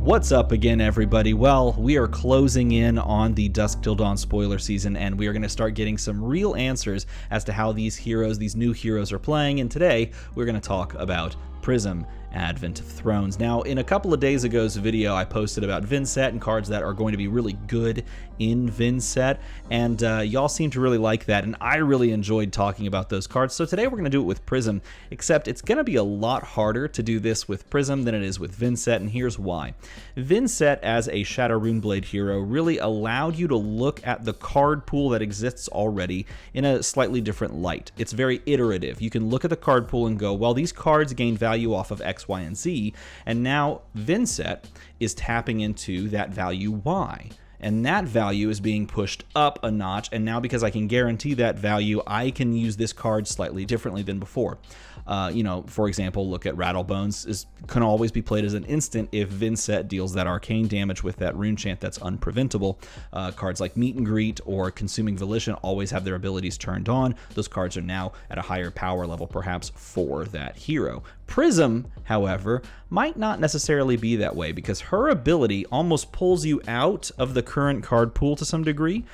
What's up again, everybody? Well, we are closing in on the Dusk Till Dawn spoiler season, and we are going to start getting some real answers as to how these new heroes are playing, and today we're going to talk about PRISM, Advent of Thrones. Now, in a couple of days ago's video, I posted about Vinset and cards that are going to be really good in Vinset, and y'all seem to really like that, and I really enjoyed talking about those cards. So today we're going to do it with PRISM, except it's going to be a lot harder to do this with PRISM than it is with Vinset, and here's why. Vinset, as a Shadow Runeblade hero, really allowed you to look at the card pool that exists already in a slightly different light. It's very iterative. You can look at the card pool and go, well, these cards gain value off of X, Y, and Z, and now Vinset is tapping into that value Y. And that value is being pushed up a notch, and now because I can guarantee that value, I can use this card slightly differently than before. For example, look at Rattlebones can always be played as an instant if Vinset deals that arcane damage with that rune chant that's unpreventable. Cards like Meet and Greet or Consuming Volition always have their abilities turned on. Those cards are now at a higher power level, perhaps, for that hero. PRISM, however, might not necessarily be that way because her ability almost pulls you out of the current card pool to some degree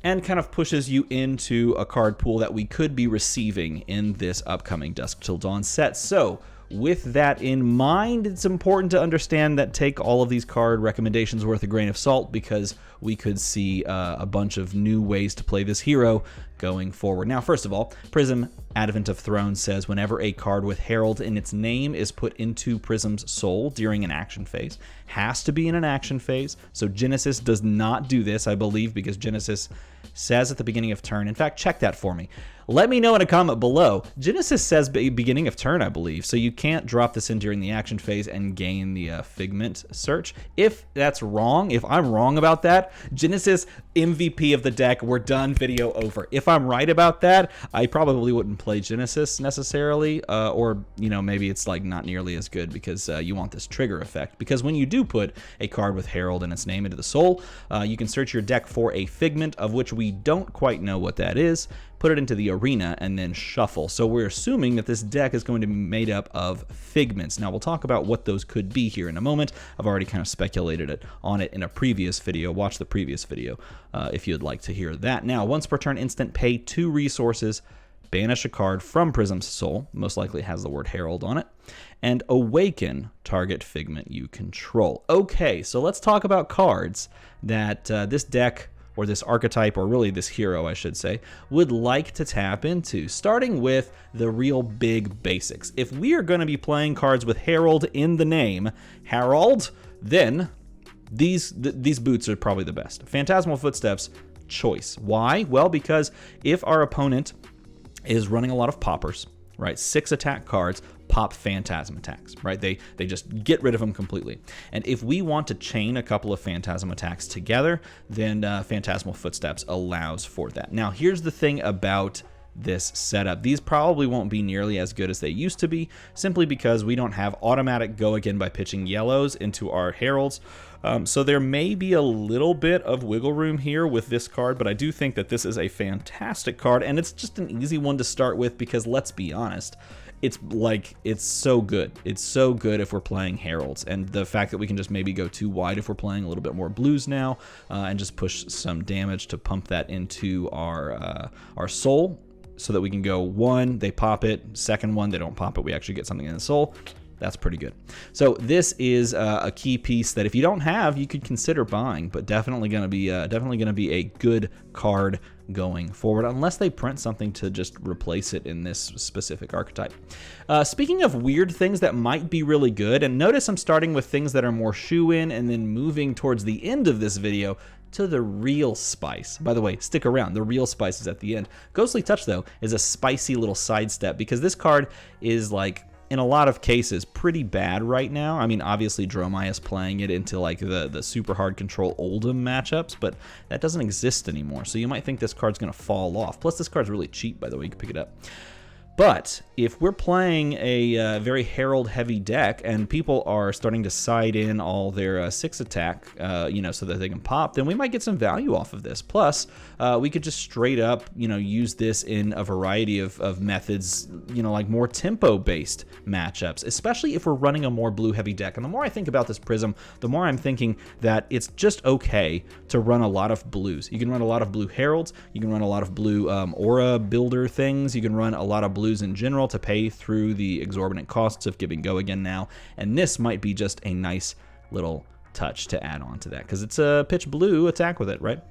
and kind of pushes you into a card pool that we could be receiving in this upcoming Dusk Till Dawn set. So with that in mind, it's important to understand that take all of these card recommendations with a grain of salt because we could see a bunch of new ways to play this hero going forward. Now, first of all, PRISM Advent of Thrones says whenever a card with Herald in its name is put into PRISM's soul during an action phase, has to be in an action phase. So Genesis does not do this, I believe, because Genesis says at the beginning of turn. In fact, check that for me. Let me know in a comment below. Genesis says beginning of turn, I believe, so you can't drop this in during the action phase and gain the Figment search. If that's wrong, if I'm wrong about that, Genesis MVP of the deck, we're done, video over. If I'm right about that, I probably wouldn't play Genesis necessarily, or maybe it's like not nearly as good because you want this trigger effect. Because when you do put a card with Herald in its name into the soul, you can search your deck for a Figment, of which we don't quite know what that is, put it into the arena, and then shuffle. So we're assuming that this deck is going to be made up of Figments. Now we'll talk about what those could be here in a moment. I've already kind of speculated on it in a previous video. Watch the previous video if you'd like to hear that. Now, once per turn instant, pay 2 resources, banish a card from PRISM's soul, most likely has the word Herald on it, and awaken target Figment you control. Okay, so let's talk about cards that this deck, or this archetype, or really this hero, I should say, would like to tap into, starting with the real big basics. If we are going to be playing cards with Herald in the name, Herald, then these boots are probably the best. Phantasmal Footsteps, choice. Why? Well, because if our opponent is running a lot of poppers, right, 6 attack cards, pop Phantasm attacks, right? They just get rid of them completely. And if we want to chain a couple of Phantasm attacks together, then Phantasmal Footsteps allows for that. Now, here's the thing about this setup. These probably won't be nearly as good as they used to be, simply because we don't have automatic go again by pitching yellows into our Heralds. So there may be a little bit of wiggle room here with this card, but I do think that this is a fantastic card, and it's just an easy one to start with because, let's be honest, it's so good. It's so good if we're playing Heralds, and the fact that we can just maybe go too wide if we're playing a little bit more blues now, and just push some damage to pump that into our soul, so that we can go 1, they pop it, second one, they don't pop it, we actually get something in the soul. That's pretty good. So this is a key piece that if you don't have, you could consider buying, but definitely going to be a good card going forward, unless they print something to just replace it in this specific archetype. Speaking of weird things that might be really good, and notice I'm starting with things that are more shoe-in and then moving towards the end of this video to the real spice. By the way, stick around. The real spice is at the end. Ghostly Touch, though, is a spicy little sidestep because this card is, like, in a lot of cases, pretty bad right now. I mean, obviously, Dromai is playing it into like the super hard control Oldhim matchups, but that doesn't exist anymore. So you might think this card's going to fall off. Plus, this card's really cheap, by the way. You can pick it up. But if we're playing a very Herald heavy deck and people are starting to side in all their 6 attack, so that they can pop, then we might get some value off of this. Plus, we could just straight up, use this in a variety of methods, like more tempo based matchups, especially if we're running a more blue heavy deck. And the more I think about this Prism, the more I'm thinking that it's just okay to run a lot of blues. You can run a lot of blue Heralds, you can run a lot of blue aura builder things, you can run a lot of blues in general to pay through the exorbitant costs of giving Go Again now, and this might be just a nice little touch to add on to that, because it's a pitch blue attack with it, right?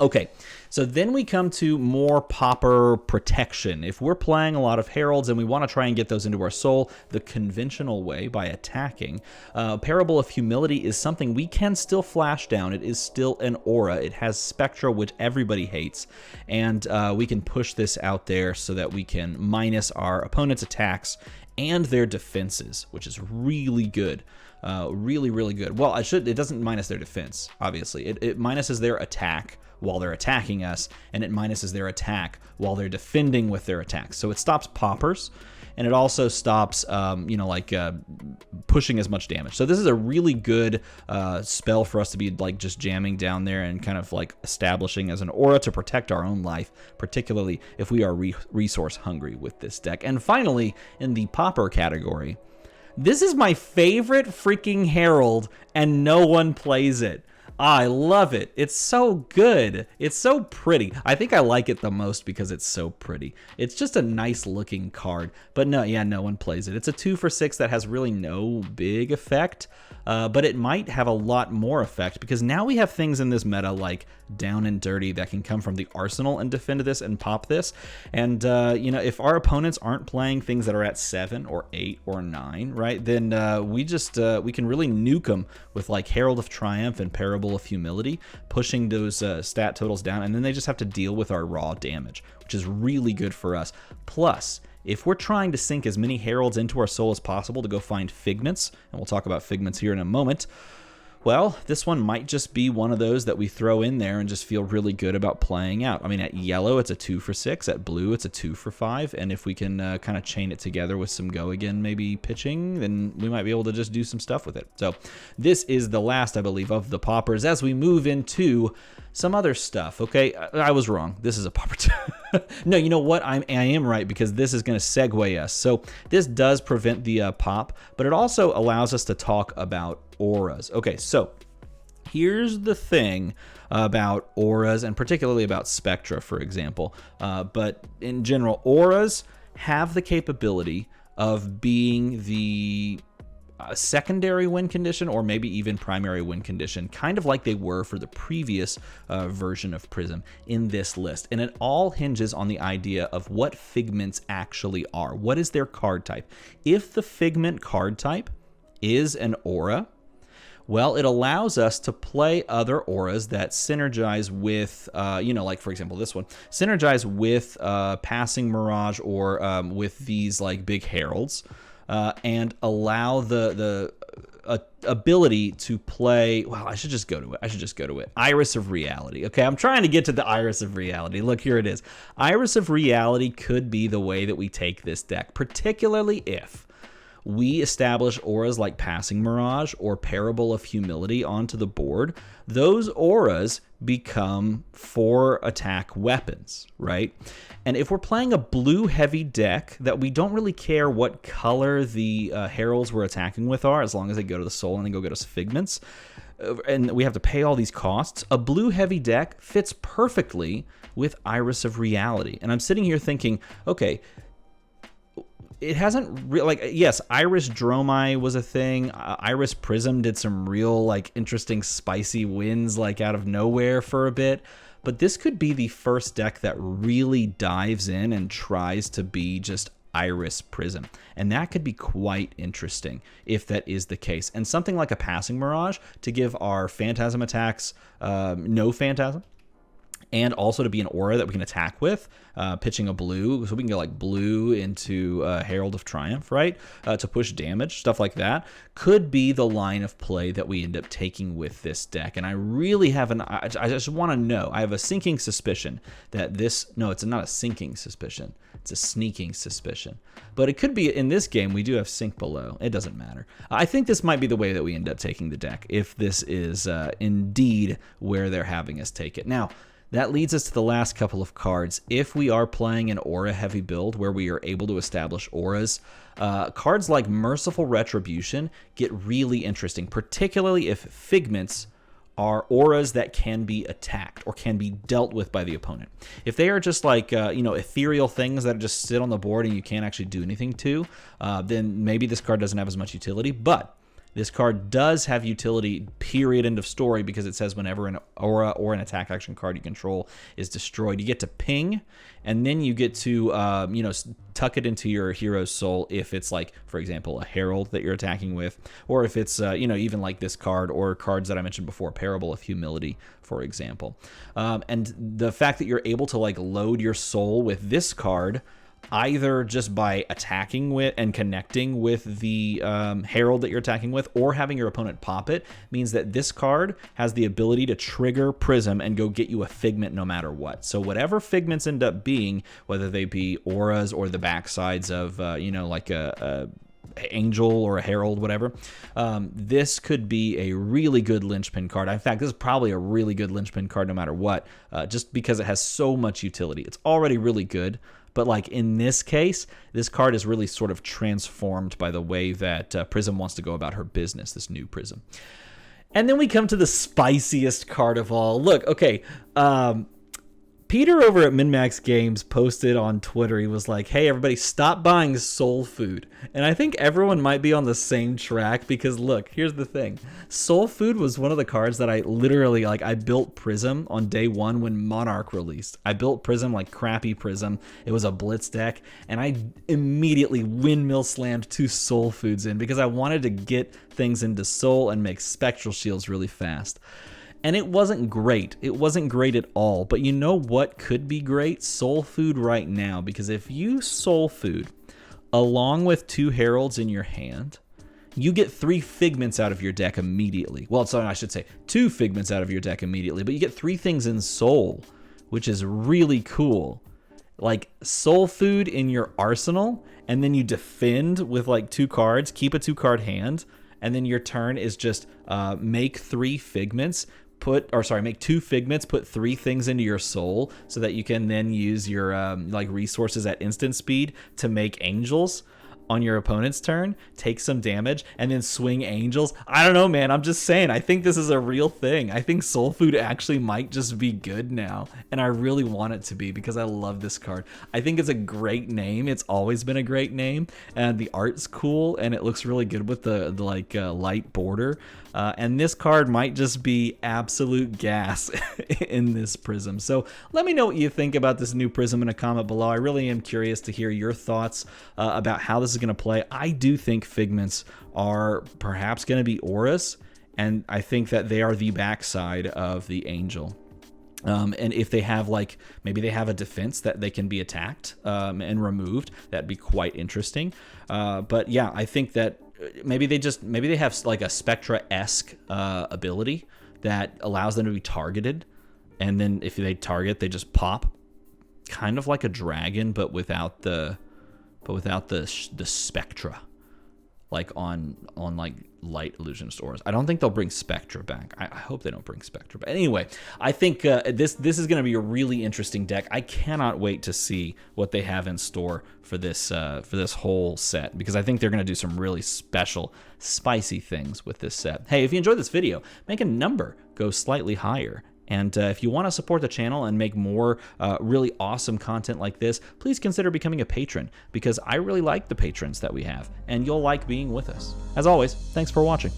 Okay, so then we come to more popper protection. If we're playing a lot of Heralds and we want to try and get those into our soul the conventional way by attacking, Parable of Humility is something we can still flash down. It is still an aura. It has Spectra, which everybody hates, and we can push this out there so that we can minus our opponent's attacks and their defenses, which is really good. Really, really good. Well, it doesn't minus their defense, obviously. It minuses their attack while they're attacking us, and it minuses their attack while they're defending with their attacks. So it stops poppers, and it also stops, pushing as much damage. So this is a really good spell for us to be like just jamming down there and kind of like establishing as an aura to protect our own life, particularly if we are resource hungry with this deck. And finally, in the popper category, this is my favorite freaking Herald, and no one plays it. I love it. It's so good. It's so pretty. I think I like it the most because it's so pretty. It's just a nice looking card. But no one plays it. It's a 2 for 6 that has really no big effect, but it might have a lot more effect because now we have things in this meta like Down and Dirty that can come from the arsenal and defend this and pop this. And, if our opponents aren't playing things that are at 7 or 8 or 9, right, then we can really nuke them with like Herald of Triumph and Parable of Humility, pushing those stat totals down, and then they just have to deal with our raw damage, which is really good for us. Plus, if we're trying to sink as many Heralds into our soul as possible to go find Figments, and we'll talk about Figments here in a moment, well, this one might just be one of those that we throw in there and just feel really good about playing out. I mean, at yellow, it's a 2 for 6. At blue, it's a 2 for 5. And if we can kind of chain it together with some Go Again, maybe pitching, then we might be able to just do some stuff with it. So this is the last, I believe, of the poppers as we move into some other stuff. Okay, I was wrong. This is a popper too. No, you know what? I am right, because this is going to segue us. So this does prevent the pop, but it also allows us to talk about auras. Okay, so here's the thing about auras, and particularly about Spectra, for example. But in general, auras have the capability of being the secondary win condition, or maybe even primary win condition, kind of like they were for the previous version of Prism in this list. And it all hinges on the idea of what Figments actually are. What is their card type? If the Figment card type is an aura, well, it allows us to play other auras that synergize with, like for example, this one, synergize with Passing Mirage or with these like big Heralds, and allow the ability to play. Well, I should just go to it. Iris of Reality. Okay, I'm trying to get to the Iris of Reality. Look, here it is. Iris of Reality could be the way that we take this deck, particularly if we establish auras like Passing Mirage or Parable of Humility onto the board. Those auras become 4 attack weapons, right? And if we're playing a blue heavy deck that we don't really care what color the Heralds we're attacking with are, as long as they go to the soul and they go get us Figments, and we have to pay all these costs, a blue heavy deck fits perfectly with Iris of Reality. And I'm sitting here thinking, okay, it hasn't yes, Iris Dromai was a thing. Iris Prism did some real interesting spicy wins out of nowhere for a bit. But this could be the first deck that really dives in and tries to be just Iris Prism. And that could be quite interesting if that is the case. And something like a Passing Mirage to give our Phantasm attacks no Phantasm, and also to be an aura that we can attack with, pitching a blue, so we can go like blue into Herald of Triumph, right, to push damage, stuff like that, could be the line of play that we end up taking with this deck. And I really have I just want to know, I have a sinking suspicion that no, it's not a sinking suspicion, it's a sneaking suspicion. But it could be, in this game, we do have sink below. It doesn't matter. I think this might be the way that we end up taking the deck, if this is indeed where they're having us take it. Now, that leads us to the last couple of cards. If we are playing an aura-heavy build where we are able to establish auras, cards like Merciful Retribution get really interesting, particularly if Figments are auras that can be attacked or can be dealt with by the opponent. If they are just like, ethereal things that just sit on the board and you can't actually do anything to, then maybe this card doesn't have as much utility, but this card does have utility, period, end of story, because it says whenever an aura or an attack action card you control is destroyed, you get to ping, and then you get to, tuck it into your hero's soul if it's like, for example, a Herald that you're attacking with, or if it's, even like this card or cards that I mentioned before, Parable of Humility, for example. And the fact that you're able to like load your soul with this card, either just by attacking with and connecting with the Herald that you're attacking with, or having your opponent pop it, means that this card has the ability to trigger Prism and go get you a Figment no matter what. So whatever Figments end up being, whether they be auras or the backsides of, like a Angel or a Herald, whatever, this could be a really good linchpin card. In fact, this is probably a really good linchpin card no matter what, just because it has so much utility. It's already really good, but like in this case, this card is really sort of transformed by the way that Prism wants to go about her business, this new Prism. And then we come to the spiciest card of all. Look, okay, Peter over at MinMax Games posted on Twitter, he was like, hey, everybody, stop buying soul food. And I think everyone might be on the same track because, look, here's the thing. Soul food was one of the cards that I literally, I built Prism on day one when Monarch released. I built Prism like crappy Prism. It was a Blitz deck, and I immediately windmill slammed 2 soul foods in because I wanted to get things into soul and make spectral shields really fast. And it wasn't great. It wasn't great at all. But you know what could be great? Soul food right now. Because if you soul food along with 2 Heralds in your hand, you get 3 Figments out of your deck immediately. Well, sorry, I should say 2 Figments out of your deck immediately. But you get 3 things in soul, which is really cool. Like soul food in your arsenal, and then you defend with like 2 cards, keep a 2-card hand, and then your turn is just make 3 Figments. Make 2 Figments, put 3 things into your soul so that you can then use your resources at instant speed to make angels on your opponent's turn, take some damage, and then swing angels. I don't know, man. I'm just saying. I think this is a real thing. I think soul food actually might just be good now, and I really want it to be because I love this card. I think it's a great name. It's always been a great name, and the art's cool, and it looks really good with the light border. And this card might just be absolute gas in this Prism. So let me know what you think about this new Prism in a comment below. I really am curious to hear your thoughts about how this is going to play. I do think Figments are perhaps going to be auras, and I think that they are the backside of the Angel. And if they have maybe they have a defense that they can be attacked and removed, that'd be quite interesting. But yeah, I think that maybe they have like a Spectra-esque ability that allows them to be targeted, and then if they target, they just pop, kind of like a dragon, but without the Spectra, like on like light illusionist auras. I don't think they'll bring Spectra back. I hope they don't bring Spectra back. Anyway, I think this is going to be a really interesting deck. I cannot wait to see what they have in store for this whole set, because I think they're going to do some really special, spicy things with this set. Hey, if you enjoyed this video, make a number go slightly higher. And if you want to support the channel and make more really awesome content like this, please consider becoming a patron, because I really like the patrons that we have, and you'll like being with us. As always, thanks for watching.